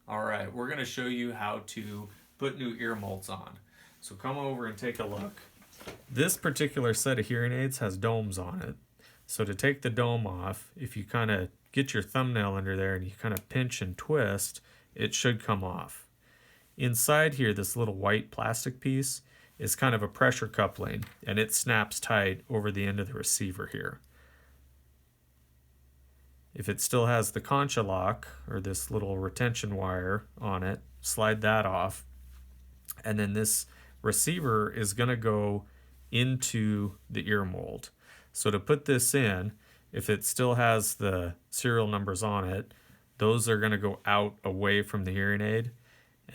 All right, we're going to show you how to put new ear molds on. So come over and take a look. This particular set of hearing aids has domes on it. So to take the dome off, if you kind of get your thumbnail under there and you kind of pinch and twist, it should come off. Inside here, this little white plastic piece is kind of a pressure coupling, and it snaps tight over the end of the receiver here. If it still has the concha lock or this little retention wire on it, slide that off. And then this receiver is going to go into the ear mold. So to put this in, if it still has the serial numbers on it, those are going to go out away from the hearing aid.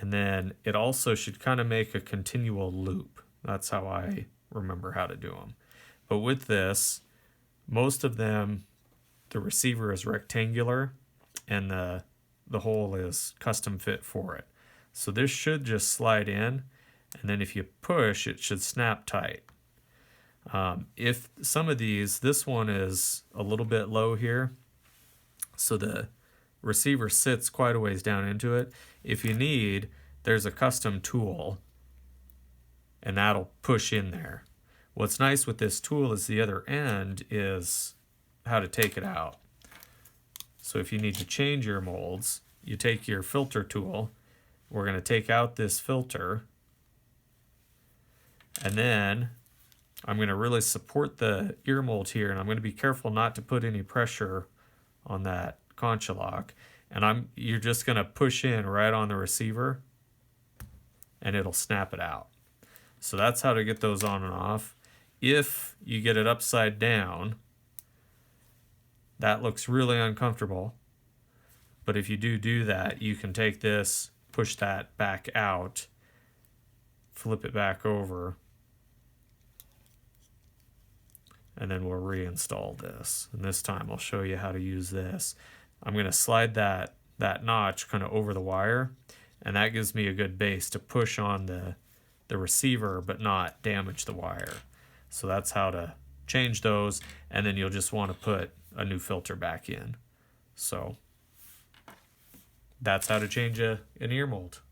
And then it also should kind of make a continual loop. That's how I remember how to do them. But with this, most of them, the receiver is rectangular and the hole is custom fit for it. So this should just slide in, and then if you push, it should snap tight. If some of these, this one is a little bit low here, so the receiver sits quite a ways down into it. If you need, there's a custom tool, and that'll push in there. What's nice with this tool is the other end is how to take it out. So if you need to change your molds, you take your filter tool. We're going to take out this filter, and then I'm going to really support the ear mold here, and I'm going to be careful not to put any pressure on that concha lock. And you're just going to push in right on the receiver, and it'll snap it out. So that's how to get those on and off. If you get it upside down, that looks really uncomfortable. But if you do that, you can take this, push that back out, flip it back over, and then we'll reinstall this. And this time I'll show you how to use this. I'm going to slide that notch kind of over the wire, and that gives me a good base to push on the receiver but not damage the wire. So that's how to change those, and then you'll just want to put a new filter back in. So that's how to change an ear mold.